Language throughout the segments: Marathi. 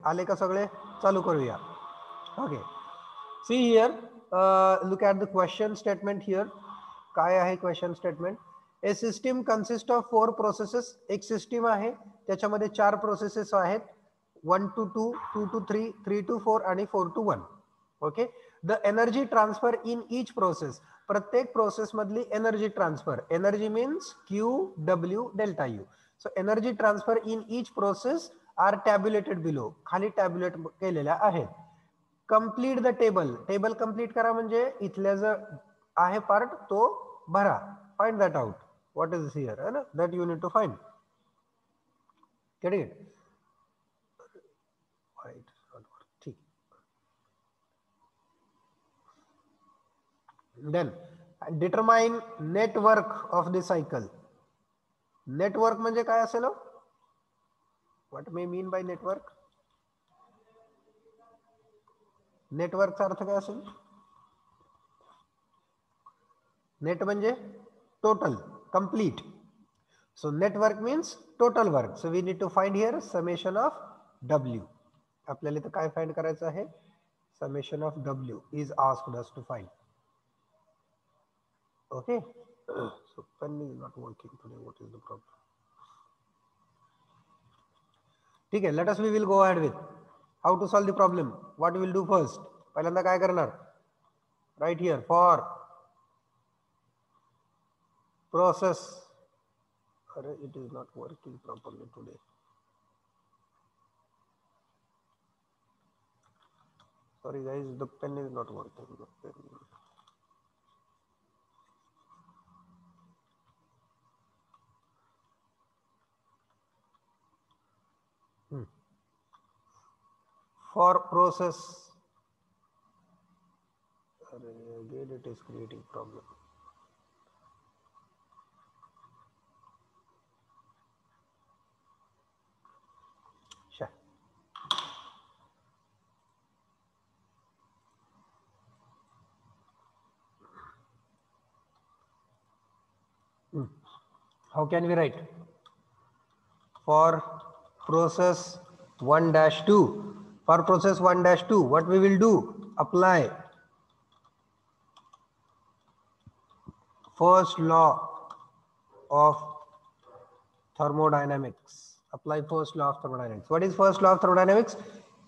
आले का सगळे? चालू करूया. Okay, see here, look at the question statement here. काय आहे question statement? A system consist of 4 processes. एक सिस्टीम आहे, त्याच्यामध्ये 4 प्रोसेसेस आहेत, 1 to 2, 2 to 3, 3 to 4 आणि 4 to 1. Okay, the energy transfer in each process. प्रत्येक प्रोसेस मधली energy transfer. Energy means Q W delta U. So energy transfer in each process are tabulated below. खाली टॅब्युलेट केलेल्या आहेत. Complete the table. Table complete करा म्हणजे इथल्या जो आहे पार्ट तो भरा. Find that out. What is here, है ना, that you need to find. ठीक. Then determine network of the cycle. Network म्हणजे काय असेल? What may mean by network? नेटवर्कचा अर्थ काय असेल? नेट म्हणजे total, complete. So network means total work. So we need to find here summation of W. आपल्याला इथं काय फाइंड करायचं आहे? Summation of W is asked us to find. Okay, so pen is not working today. What is the problem? ठीक आहे, let us we will go ahead with how to solve the problem. What will do first? पहिल्यांदा काय करणार? Right here for process. It is not working properly today. Sorry guys, the pen is not working. For process, again it is creating problem. How can we write? For process 1-2. For process 1-2, what we will do? Apply first law of thermodynamics. Apply first law of thermodynamics. What is first law of thermodynamics?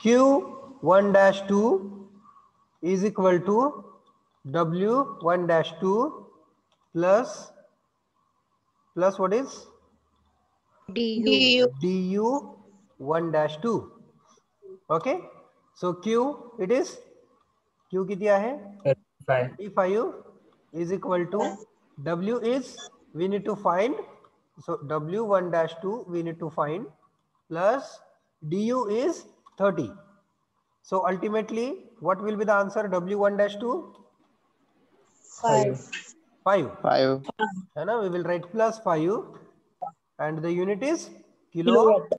Q1-2 is equal to W1-2 plus what is? Du1-2. Okay, so Q, it is Q किती आहे? 35 is equal to W is, we need to find, so W1-2 we need to find plus Du is 30. So ultimately what will be the answer? W1-2? 5. 5. We will write plus 5 and the unit is kilowatt.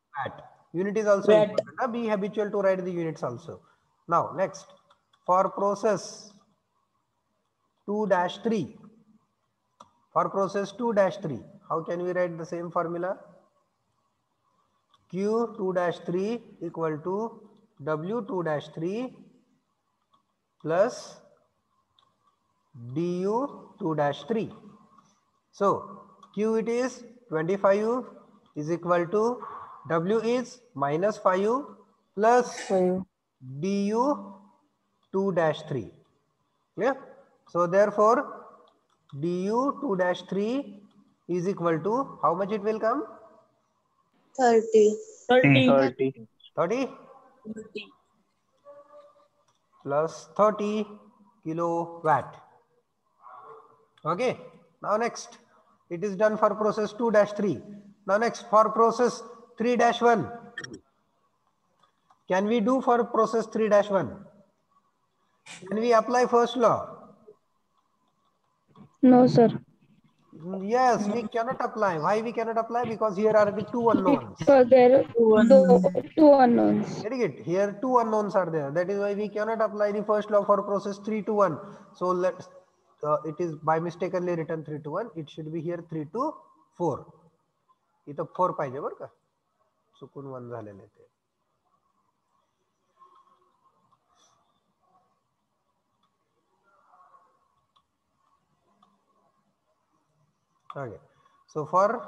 Unit is also important. Be habitual to write the units also. Now next, for process 2-3. For process 2-3, how can we write the same formula? Q2-3 equal to W2-3 plus Du2-3. So Q it is 25 is equal to W is -5 plus Du2-3. Clear? So therefore Du2-3 is equal to how much it will come? 30. 30 plus 30 kilowatt. Okay, now next, it is done for process 2-3. Now next, for process 3-1, can we do for process 3-1? Can we apply first law? No, sir. Yes, we cannot apply. Why we cannot apply? Because here are the 2 unknowns. Because there are two unknowns. Getting it? Here 2 unknowns are there. That is why we cannot apply the first law for process 3-1. So let's, it is by mistakenly written 3-1. It should be here 3-4. इथं 4 पाहिजे बरं का, चुकून 1 झालेलं आहे ते. Okay. So for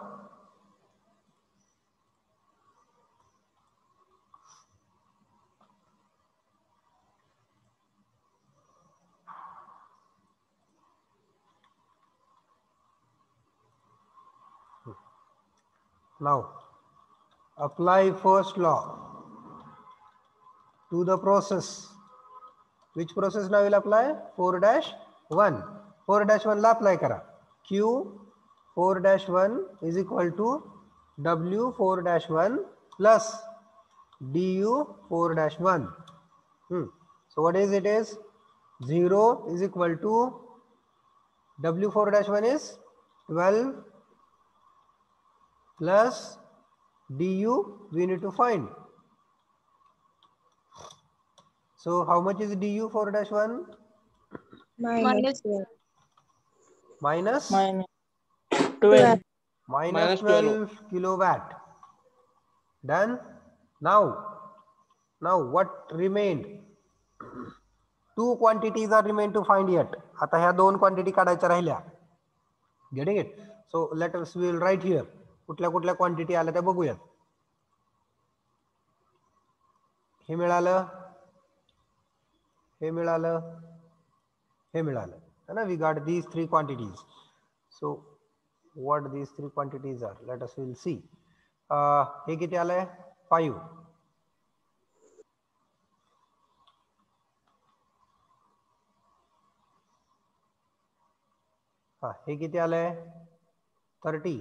now apply first law to the process. Which process now will apply? 4-1. 4-1 ला apply करा. Q 4-1 is equal to W 4-1 plus DU 4-1. So what is it is? 0 is equal to W 4-1 is 12 plus DU we need to find. So how much is DU 4-1? minus 12. Minus 12. minus 12 kilowatt. Done. Now what remained? Two quantities are remain to find yet. आता ह्या दोन क्वांटिटी काढायच्या राहिल्या. Getting it? So let us we will write here. कुठल्या कुठल्या क्वांटिटी आल्या त्या बघूयात. हे मिळालं, हे मिळालं, हे मिळालं. है ना? We got these three quantities. So what these three quantities are? Let us will see. हे किती आलंय? 5. हे किती आलंय? 30.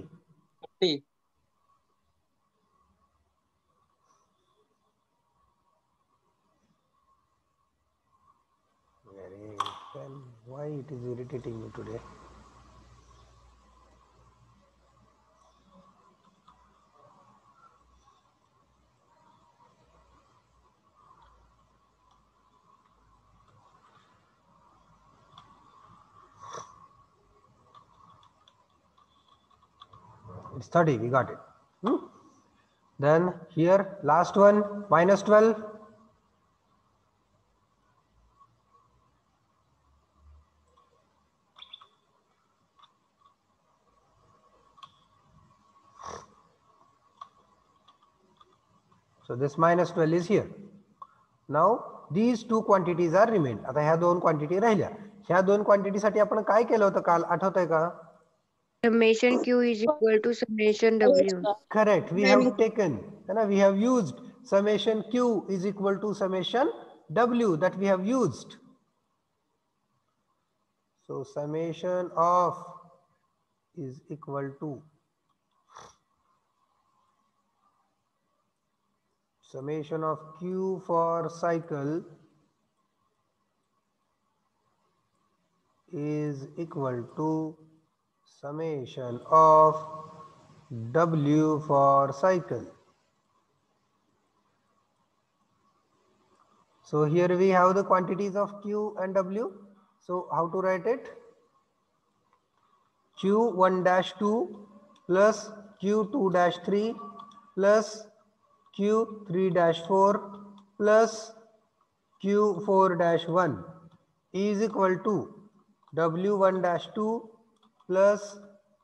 Very well. Why it is irritating me today? It's 30. We got it. Then here last one minus 12. So this minus 12 is here. Now these two quantities are remained. आता ह्या दोन क्वांटिटी राहिल्या. ह्या दोन क्वांटिटी साठी आपण काय केलं होतं काल, आठवतंय का? Summation Q is equal to summation W. Correct. We have taken, we have used summation Q is equal to summation W that we have used. So summation of is equal to summation of Q for cycle is equal to summation of W for cycle. So here we have the quantities of Q and W. So how to write it? Q1-2 plus Q2-3 plus Q3-4 plus Q4-1 is equal to W1-2 plus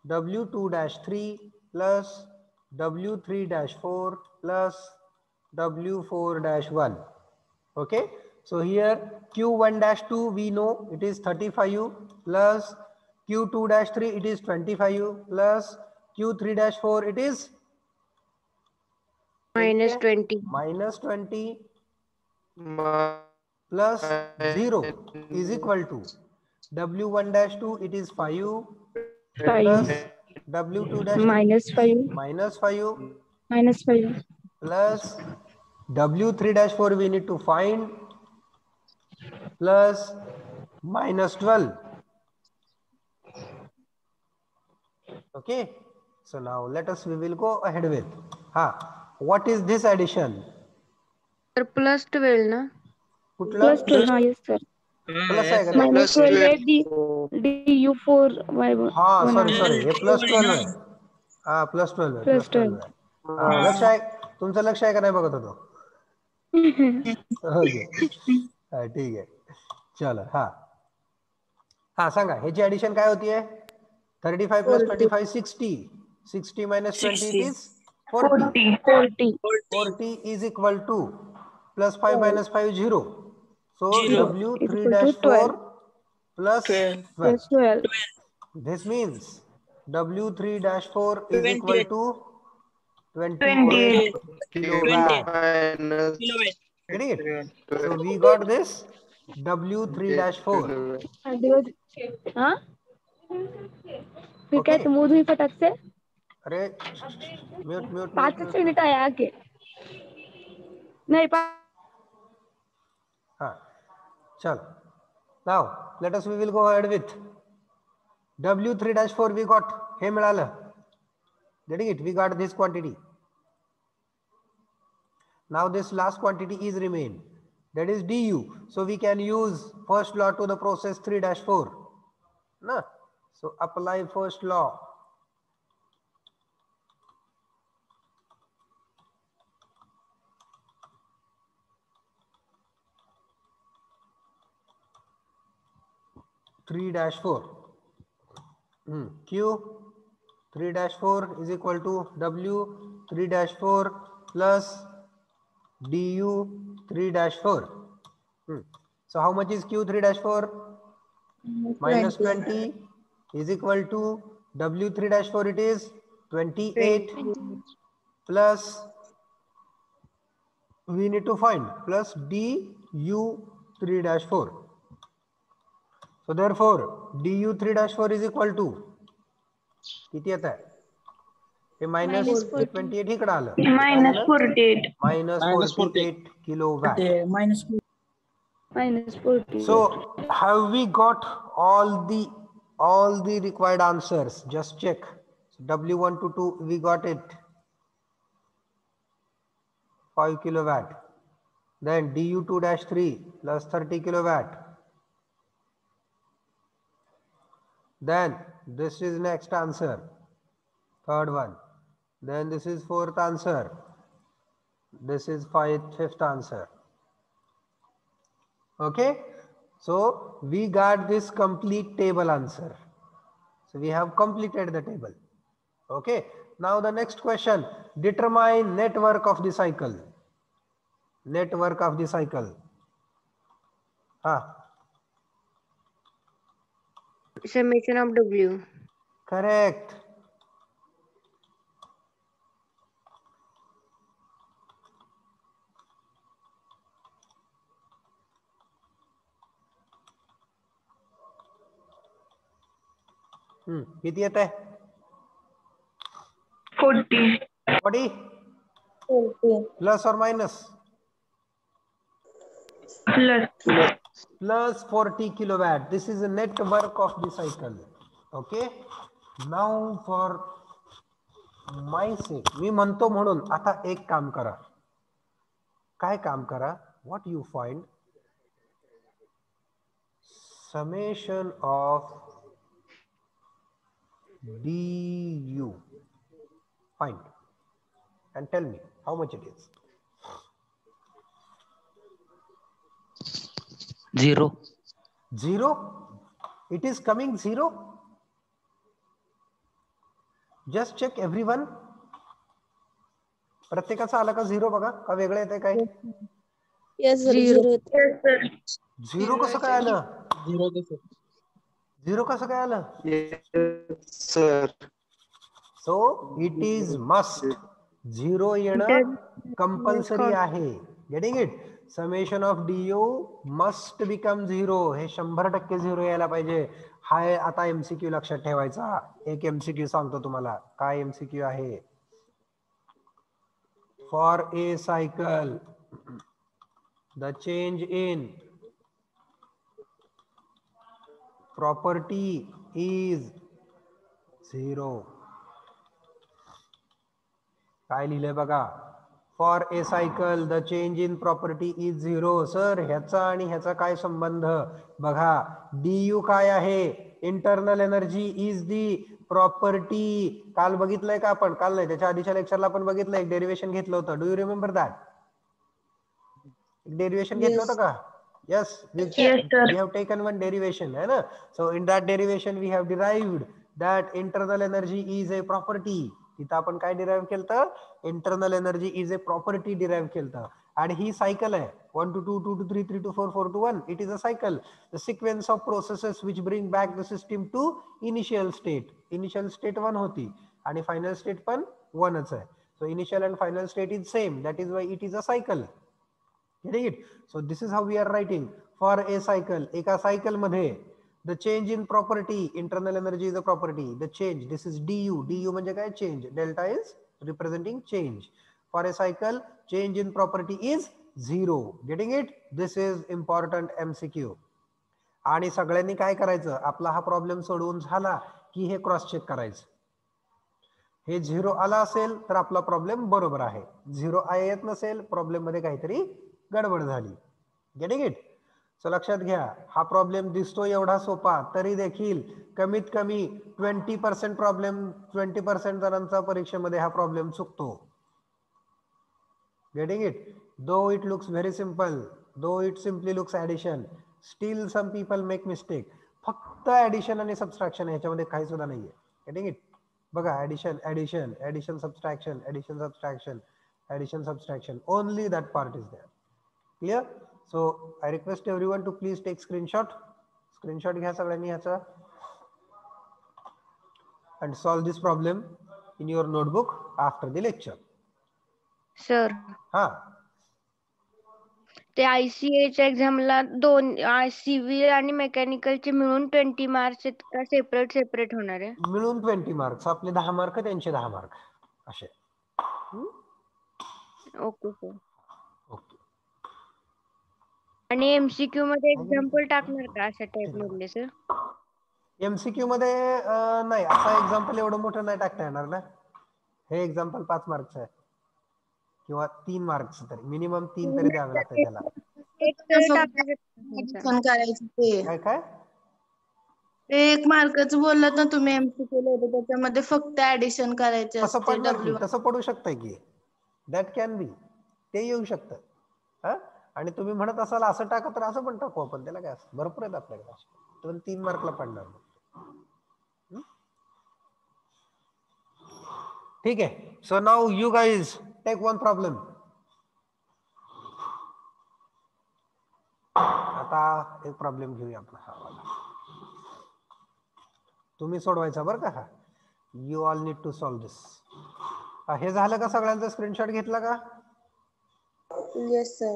W2-3 plus W3-4 plus W4-1. Okay, so here Q1-2 we know it is 35 plus Q2-3 it is 25 plus Q3-4 it is Minus 20. minus 20 plus 0 is equal to W1-2 it is 5 plus 5 W2-3 minus 5 minus 5 minus 5 plus W3-4 we need to find plus minus 12. Okay, so now let us we will go ahead with what is this addition? तर plus 12 ना? plus 12 हाँ yes sir प्लस आहे का ते? minus 12 है DU4 sorry हे plus 12 आहे. plus 12 आहे, plus 12 आहे. लक्ष आहे तुमचं, लक्ष आहे का नाही बघत होतो? ओके ठीक आहे, चलो. सांगा ह्याची ऍडिशन काय होतीये? 35 plus 25, 60. 60 minus 20, it is 40. 40 is equal to plus 5 minus 5, 0. So Is equal to W3-4 12 plus 12. plus 12. This means W3-4 is equal to 28 28 kilowatt. Getting it? So we got this W3-4. हाँ फिर क्या Okay. तुम वो हुई फटक से अरे म्यूट म्यूट 5 मिनट आया आगे नहीं हाँ चल. Now let us we will go ahead with W3-4 we got. हे मिळालं. Getting it? We got this quantity. Now this last quantity is remain. That is du. So we can use first law to the process 3-4. No? So apply first law. Q 3-4 is equal to W 3-4 plus du 3-4. So how much is Q 3-4? Minus 20 is equal to W 3-4, it is 28 plus we need to find plus du 3-4. So therefore du 3-4 is equal to किती येत आहे हे मायनस 28 इकडे आलं minus 48 minus 48 kilowatt. minus minus 40 So have we got all the required answers? Just check. So W1 to 2 we got it 5 kilowatt. Then du2-3 plus 30 kilowatt. Then this is next answer, third one. Then this is fourth answer. This is fifth answer. Okay. So we got this complete table answer. So we have completed the table. Okay. Now the next question, determine network of the cycle. Network of the cycle. Summation of W. Correct. किती येत आहे 40 plus or minus plus 40 kilowatt. This is a network of the cycle. Okay. Now for my sake मी म्हणतो म्हणून आता एक काम करा. काय काम करा? What you find summation of du. Find and tell me how much it is. 0. 0? It is coming 0? Just check everyone. प्रत्येकाचा आला का 0 बघा का वेगळं येतंय काय? Yes, sir. 0. 0 कसं काय आलं? 0 कसं काय आलं? Yes, sir. So it is must. 0 येणं कंपल्सरी आहे. Getting it? Summation of du must become 0. हे 100% 0 यायला पाहिजे. हाय आता MCQ लक्षात ठेवायचा. एक MCQ सांगतो तुम्हाला. काय MCQ आहे? For a cycle, the change in property is 0. काय लिहिलंय बघा. For a cycle, the change in property is 0. Sir ह्याचा आणि ह्याचा काय संबंध? बघा du काय आहे? Internal energy is the property. काल बघितलंय का आपण? काल नाही त्याच्या आधीच्या लेक्चरला आपण बघितलं, एक डेरिवेशन घेतलं होतं. Do you remember that? Derivation घेतलं होतं का? Yes, we have taken one derivation, है ना? So in that derivation we have derived that internal energy is a property. तिथं आपण काय डिराईव्ह केलं? Internal energy is a property derive केलं. आणि ही सायकल आहे 1 to 2, 2 to 3, 3 to 4, 4 to 1. It is a cycle, the sequence of processes which bring back the system to initial state. Initial state 1 होती आणि फायनल स्टेट पण 1च आहे. So initial and final state is same. That is why it is a cycle. Getting it? So this is how we are writing for a cycle. एका cycle मध्ये the change in property, internal energy is a property. The change, this is du. Du म्हणजे काय? Change. Delta is representing change. For a cycle, change in property is 0. Getting it? This is important MCQ. आणि सगळ्यांनी काय करायचं? आपला हा प्रॉब्लेम सोडवून झाला की हे क्रॉस चेक करायचं. हे 0 आला असेल तर आपला प्रॉब्लेम बरोबर आहे. 0 येत नसेल, प्रॉब्लेम मध्ये काहीतरी गडबड झाली. Getting it? सो लक्षात घ्या, हा प्रॉब्लेम दिसतो एवढा सोपा तरी देखील कमीत कमी 20% प्रॉब्लेम, 20% जणांचा परीक्षेमध्ये हा प्रॉब्लेम चुकतो. Getting it? Though it looks very simple, though it simply looks addition, still some people make mistake. फक्त ऍडिशन आणि सबट्रॅक्शन, ह्याच्यामध्ये काही सुद्धा नाहीये. Getting it? बघा, addition addition addition subtraction addition subtraction addition subtraction, only that part is there. Clear? So I request everyone to please take screenshot घ्या सगळ्यांनी ह्याचा and solve this problem in your notebook after the lecture. Sir हा, ते ICA एक्झामला दोन सिव्हिल आणि मेकॅनिकलचे मिळून 20 मार्क्स आहेत का सेपरेट होणार आहे? मिळून 20 मार्क्स. आपले 10 मार्क, त्यांचे 10 मार्क असे. Okay sir. ओके. आणि MCQ मध्ये एक्झाम्पल टाकणार का अशा टाइप मधले सर? MCQ मध्ये नाही, असा एक्झाम्पल एवढं मोठं नाही टाकता येणार ना. हे एक्झाम्पल 5 मार्क्स आहे किंवा 3 मार्क्स, तरी मिनिमम 3 तरी द्यावे लागतात त्याला. एक तरी टाकू शकता. करायचं ते काय काय? 1 मार्काचं बोललात ना तुम्ही MCQ ला, त्याच्यामध्ये फक्त ऍडिशन करायचे तसं असते. पडणार की, तसं पडू शकतंय की, दॅट कॅन बी, ते येऊ शकतं. हा, आणि तुम्ही म्हणत असाल असं टाका तर असं पण टाकू आपण, त्याला काय असं भरपूर आहेत आपल्याकडे. तर 3 मार्कला पडणार. ठीक आहे. So now you guys take one problem. आता एक प्रॉब्लेम घेऊया आपण. हा वाला तुम्ही सोडवायचा बरं का. हा, you all need to solve this. हे झालं का? सगळ्यांचा स्क्रीनशॉट घेतला का? Yes sir.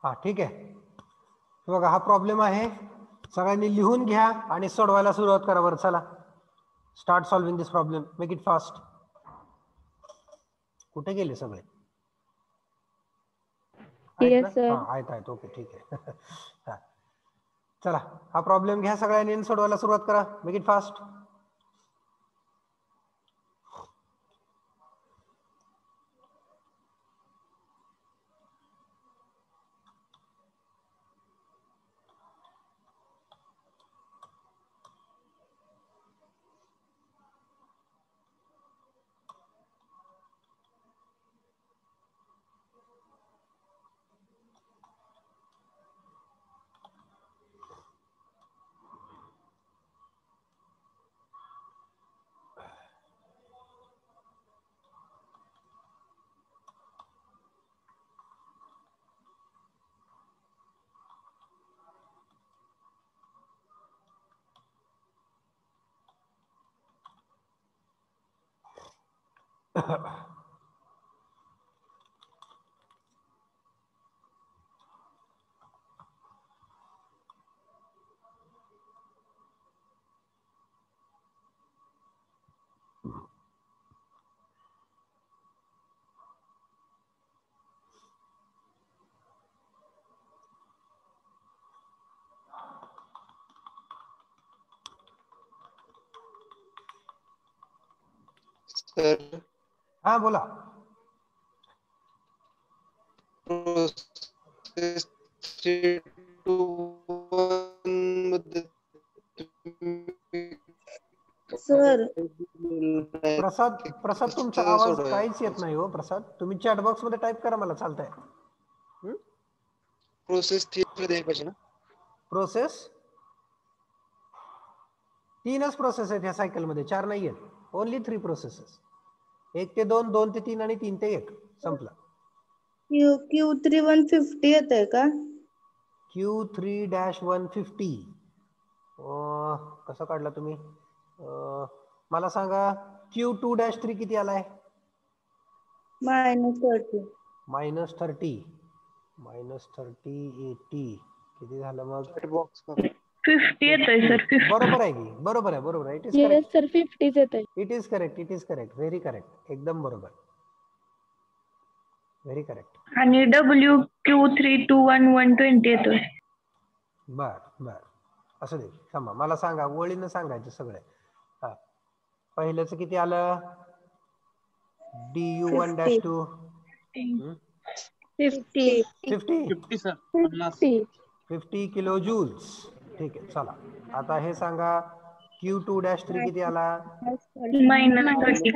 हा, ठीक आहे. बघा, हा प्रॉब्लेम आहे, सगळ्यांनी लिहून घ्या आणि सोडवायला सुरुवात करा. बरं, चला start solving this problem. Make it fast. कुठे गेले सगळे? आहेत ना? हा, आहेत. ओके, ठीक आहे. हा, चला हा प्रॉब्लेम घ्या सगळ्यांनी, सोडवायला सुरुवात करा. Make it fast. सर हा बोला. प्रोसेस 3 to 1 मध्ये सर प्रसाद प्रसाद तुमचा आवाज काहीच येत नाही हो प्रसाद. तुम्ही चॅट बॉक्स मध्ये टाईप करा, मला चालतंय. प्रोसेस 3 मध्ये पाहिजे ना. प्रोसेस 3च प्रोसेस आहेत ह्या सायकल मध्ये, 4 नाही आहेत. Only 3 processes. 1 ते 2, 2 ते 3 आणि 3 ते 1 संपला. Q3 150 येत आहे का? Q3-150 कसं काढला तुम्ही? मला सांगा Q2-3 किती आलाय? -30. -30 -30 किती झालं मग? चॅट बॉक्स 50 येतंय सर. 50. बरोबर आहे की, बरोबर आहे. It is yes correct. Sir 50 येतंय. It is correct. Very correct. एकदम बरोबर. Very correct. आणि WQ321 120 येतोय. बर असं दे. थांबा, मला सांगा, ओळीनं सांगायचं सगळे. हा, पहिल्याचं किती आलं? DU1-2 50 50 kilo joules. ठीक आहे, चला आता हे सांगा Q2-3 किती आला? -30.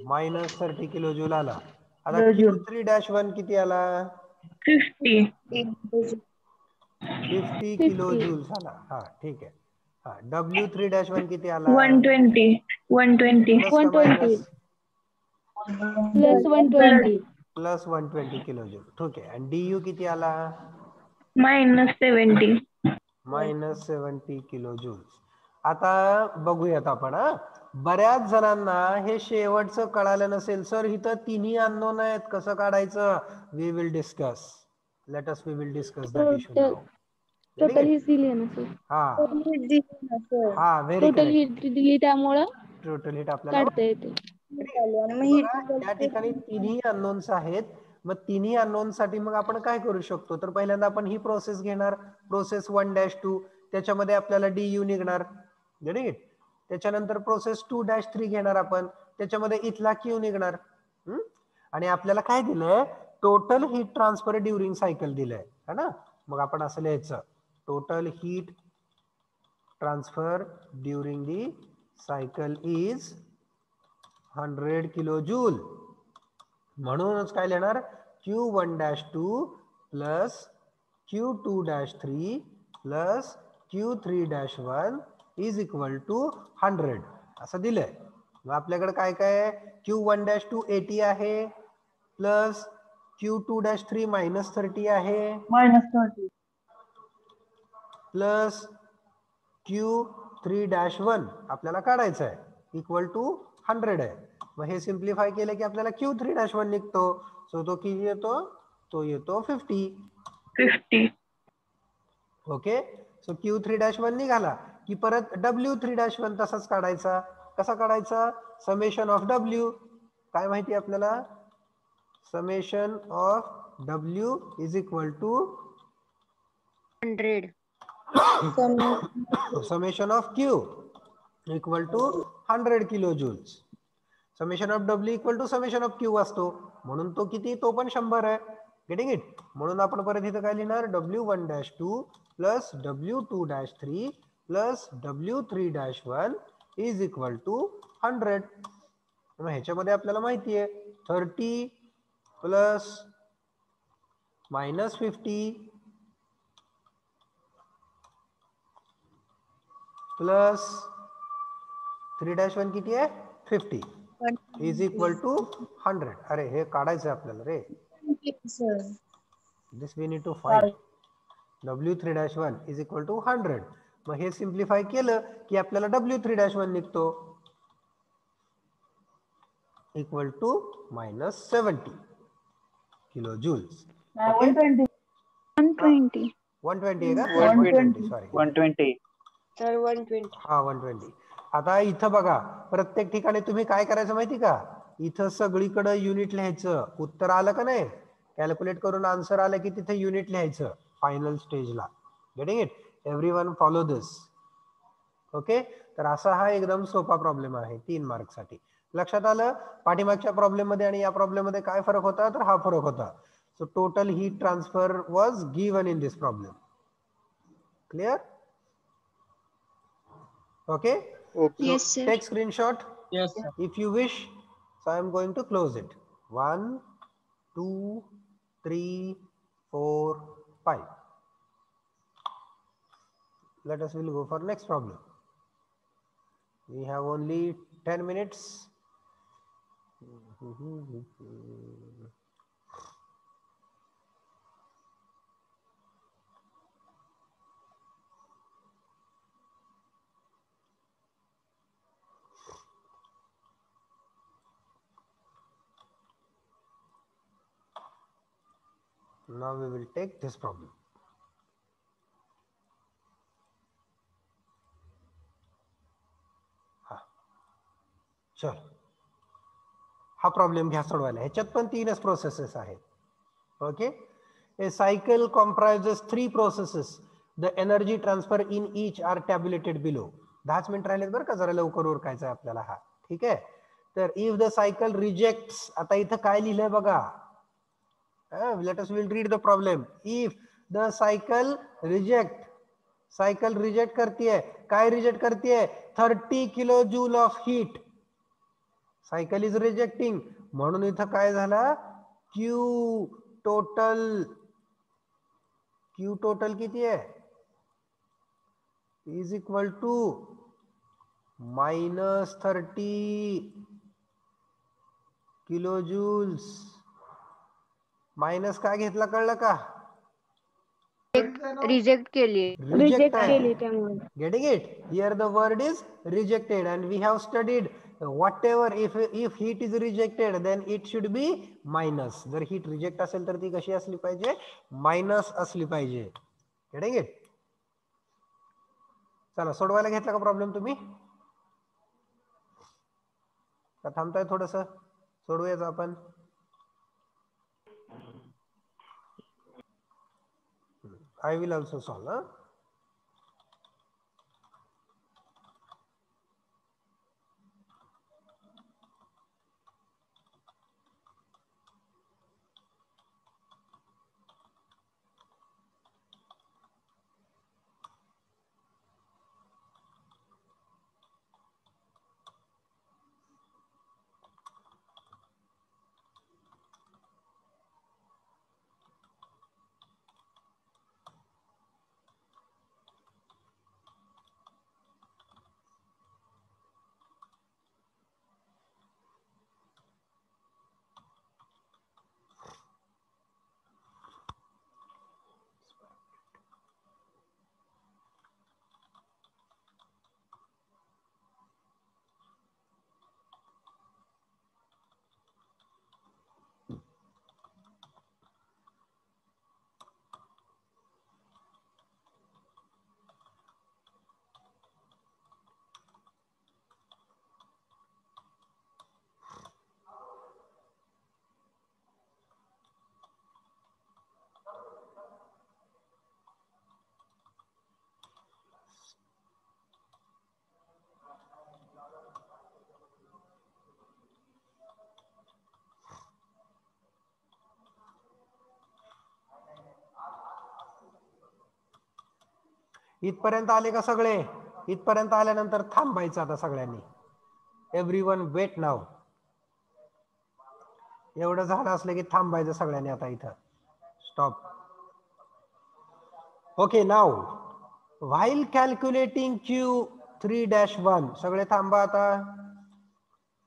-30 किलो जूल आला. आता Q3-1 किती आला? 50. 50 किलो जूल झाला. हा ठीक आहे. हा, W3-1 किती आला? 120. प्लस का minus? Plus 120. Plus 120 kilo joule. ठीक आहे. आणि DU किती आला? -70. -70 किलो जूल्स. आता बघूयात आपण. बऱ्याच जणांना हे शेवटचं कळालं नसेल. सर इथं तिन्ही अननोन आहेत, कसं काढायचं? We will discuss that issue now. Total हीच दिली आहे ना सर. हा व्हेरी टोटल करेक्ट. हीट दिली त्यामुळं टोटल हिट आपल्याला काढता येते. बघा, या ठिकाणी तिन्ही अननोन्स आहेत. मग तिन्ही अननोन साठी मग आपण काय करू शकतो? तर पहिल्यांदा आपण ही प्रोसेस घेणार, प्रोसेस 1-2. त्याच्यामध्ये आपल्याला DU निघणार. त्याच्यानंतर प्रोसेस 2-3 घेणार आपण, त्याच्यामध्ये इथला Q निघणार. आणि आपल्याला काय दिलंय? Total heat transfer during cycle दिलंय, है ना. मग आपण असं लिहायचं, total heat transfer during the cycle is 100 kilo joule. म्हणूनच काय लिहिणार? Q1-2 plus Q2-3 plus Q3-1 is equal to 100 असं दिलंय. मग आपल्याकडे काय काय? Q1-2 80 आहे, प्लस Q2-3 -30 आहे, प्लस Q3-1 आपल्याला काढायचं आहे, इक्वल टू 100 आहे. मग हे सिम्प्लिफाय केलं की आपल्याला Q3-1 निघतो. सो तो किती येतो? तो येतो 50. ओके. सो Q3-1 निघाला की परत W3-1 तसाच काढायचा. कसा काढायचा? Summation of W. काय माहिती आपल्याला? Summation of W is equal to 100. Summation of Q equal to 100 kilo joules. Summation of W equal to summation of Q असतो, म्हणून तो किती? तो पण 100 आहे. Getting it? म्हणून आपण परत इथं काय लिहिणार? W1-2 plus W2-3 plus W3-1 is equal to 100. मग ह्याच्यामध्ये आपल्याला माहिती आहे 30 प्लस -50 प्लस 3-1 किती आहे? 50 इज इक्वल टू 100. अरे हे काढायचं आहे आपल्याला रे. This we need to find. W3-1 is equal to 100. मग हे सिम्प्लिफाय केलं की आपल्याला W3-1 निघतो इक्वल टू -70 किलो जूल्स. 120. 120. 120 आहे का? 120. सॉरी 120. तर 120. हा 120. आता इथं बघा प्रत्येक ठिकाणी तुम्ही काय करायचं माहिती का, इथं सगळीकडे युनिट लिहायचं. उत्तर आलं का नाही, कॅल्क्युलेट करून आन्सर आलं की तिथे युनिट लिहायचं फायनल स्टेजला. Getting it? Everyone follow this. Okay, तर असा हा एकदम सोपा प्रॉब्लेम आहे 3 मार्कसाठी. लक्षात आलं? पाठीमागच्या प्रॉब्लेम मध्ये आणि या प्रॉब्लेम मध्ये काय फरक होता, तर हा फरक होता. So total heat transfer was given in this problem. Clear? Okay. Okay. Yes, sir. Take screenshot Yes, sir. if you wish. So I am going to close it. 1, 2, 3, 4, 5. Let us will go for next problem. We have only 10 minutes. Now we will take this problem. चल, हा प्रॉब्लेम घ्या सोडवायला. ह्याच्यात पण 3च प्रोसेसेस आहेत. Okay, a cycle comprises 3 processes. The energy transfer in each are tabulated below. 10 minute राहिलेत बरं का, जरा लवकर उरकायचं आहे आपल्याला हा. ठीक आहे, तर इफ द सायकल रिजेक्ट्स, आता इथं काय लिहिलंय बघा, let us will read the problem. If the cycle reject करतीये, काय रिजेक्ट करतीये, 30 kilo joule of heat. Cycle is rejecting, म्हणून इथं काय झालं, क्यू टोटल किती आहे, is equal to -30 kilo joules. Minus काय घेतला कळलं का, रिजेक्ट केली. रिजेक्ट केली त्यामुळे. Getting it? Here the word is rejected, and we have studied whatever if heat is rejected then it should be minus. जर heat reject असेल तर ती कशी असली पाहिजे, मायनस असली पाहिजे. Getting it? चला, सोडवायला घेतला का प्रॉब्लेम तुम्ही, का थांबताय थोडस, सोडवूयाच आपण. I will also solve. इथपर्यंत आले का सगळे, इथपर्यंत आल्यानंतर थांबायचं आता सगळ्यांनी. Everyone wait now. एवढं झालं असलं की थांबायचं सगळ्यांनी आता इथं. Stop. Okay, now while calculating Q3-1, सगळे थांबा आता.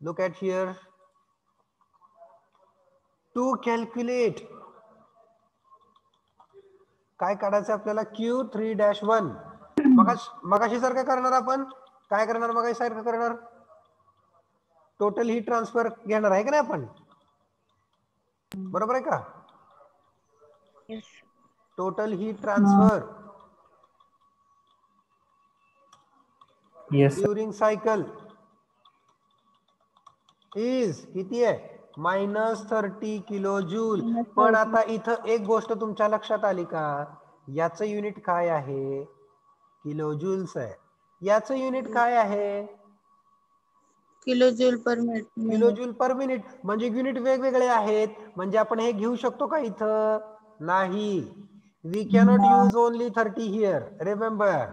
Look at here. To calculate, काय काढायचं आपल्याला, Q3-1. मगाशी सारखं करणार आपण, काय करणार मगाशी सारखं करणार, टोटल हीट ट्रान्सफर घेणार आहे का नाही आपण, बरोबर आहे का? Total heat transfer during cycle is किती आहे, -30 किलो जूल. पण आता इथं एक गोष्ट तुमच्या लक्षात आली का, याचं युनिट काय आहे, किलो जूल्स आहे. याचं युनिट काय आहे, kilo joule per minute. Kilo joule per minute. म्हणजे युनिट वेगवेगळे आहेत, म्हणजे आपण हे घेऊ शकतो का इथं, नाही. We cannot use only 30 here, remember,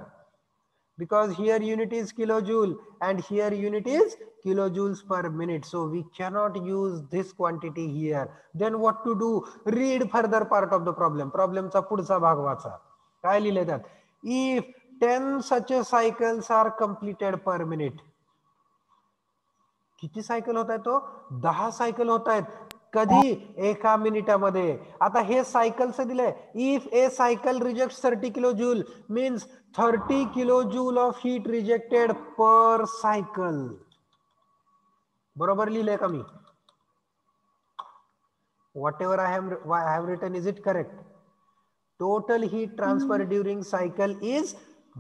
because here unit is kilojoule and here unit is kilojoules per minute, so we cannot use this quantity here. Then what to do, read further part of the problem चा पुढचा भाग वाचा, काय लिहिलंय त्यात, if 10 such cycles are completed per minute. किती सायकल होत आहेत, तो 10 सायकल होत आहेत, कधी, एका मिनिटामध्ये. आता हे सायकलचं दिलंय, if a cycle reject 30 kilo joule means 30 kilo joule of heat rejected per cycle. बरोबर लिहिलंय का मी, whatever I have written, is it correct? Total heat transfer during cycle is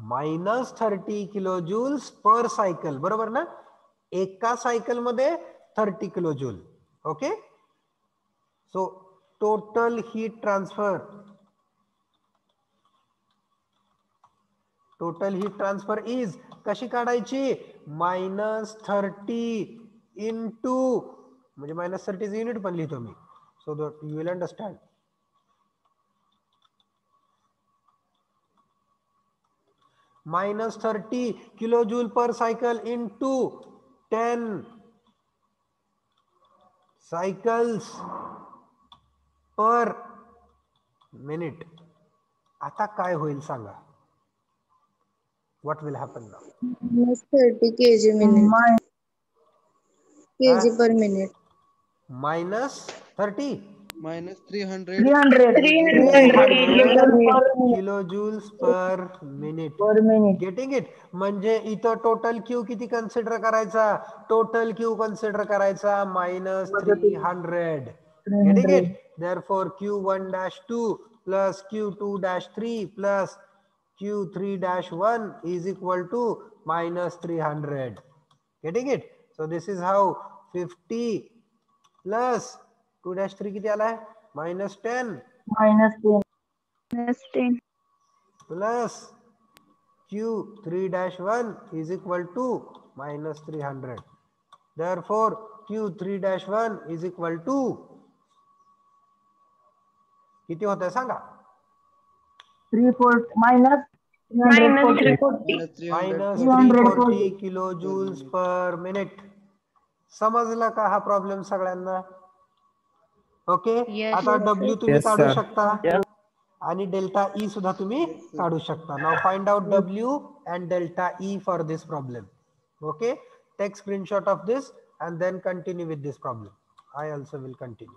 -30 kilo joules per cycle, बरोबर ना? एका सायकल मध्ये 30 kilo joule. Okay, so total heat transfer, total heat transfer is कशी काढायची, -30 इंटू, म्हणजे -30 युनिट पण लिहितो मी, so that you will understand. -30 kilo joule per cycle into 10 cycles per minute. आता काय होईल सांगा, what will happen now, 30 kg minute. kg per minute. -30 -300 kilo joules per minute. Getting it? म्हणजे इथं टोटल क्यू किती कन्सिडर करायचा, टोटल क्यू कन्सिडर करायचा -300. Getting it? Therefore Q1-2 plus Q2-3 plus Q3-1 is equal to -300. Getting it? So this is how 50 plus 2-3 किती आलाय, -10 plus Q3-1 is equal to -300. Therefore, Q3-1 is equal to किती होत आहे सांगा, -340 किलो जूल्स पर मिनिट. समजला का हा प्रॉब्लेम सगळ्यांना? ओके, आता W तुम्ही काढू शकता आणि डेल्टा ई सुद्धा तुम्ही काढू शकता. Now find out W and delta E for this problem. Okay, take screenshot of this and then continue with this problem. I also will continue.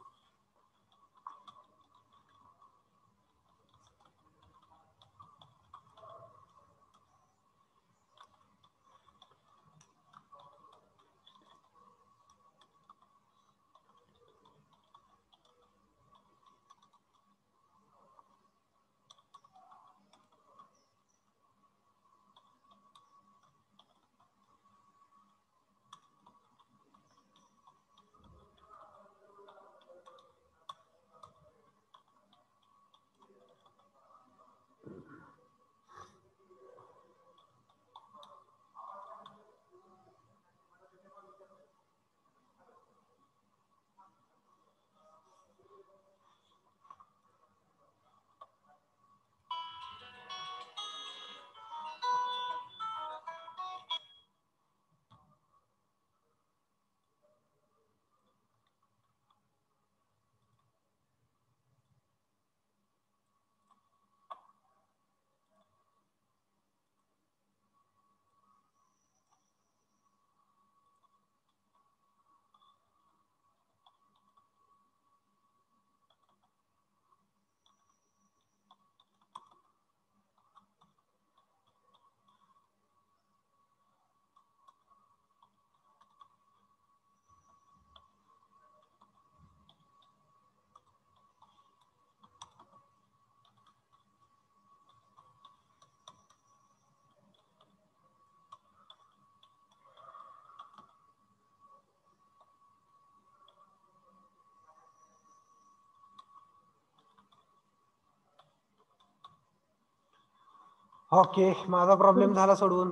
Okay, माझा प्रॉब्लेम झाला सोडवून.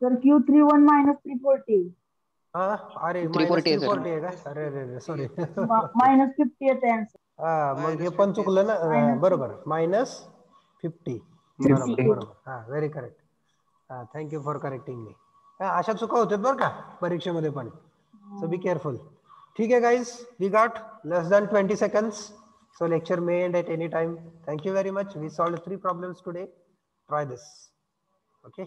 सर Q31 minus 340 हा, अरे 340 आहे, sir. -340 आहे का? अरे सॉरी. minus 50 येते answer. हा, मग हे पण -50 चुकलं ना. Minus बरोबर, -50. बरोबर. हा, व्हेरी करेक्ट. हा, थँक्यू फॉर करेक्टिंग मी. अशा चुका होतात बरं का परीक्षेमध्ये पण. So be careful. ठीक आहे guys, we got less than 20 seconds. So lecture may end at any time. Thank you very much. We solved 3 problems today. Try this. Okay.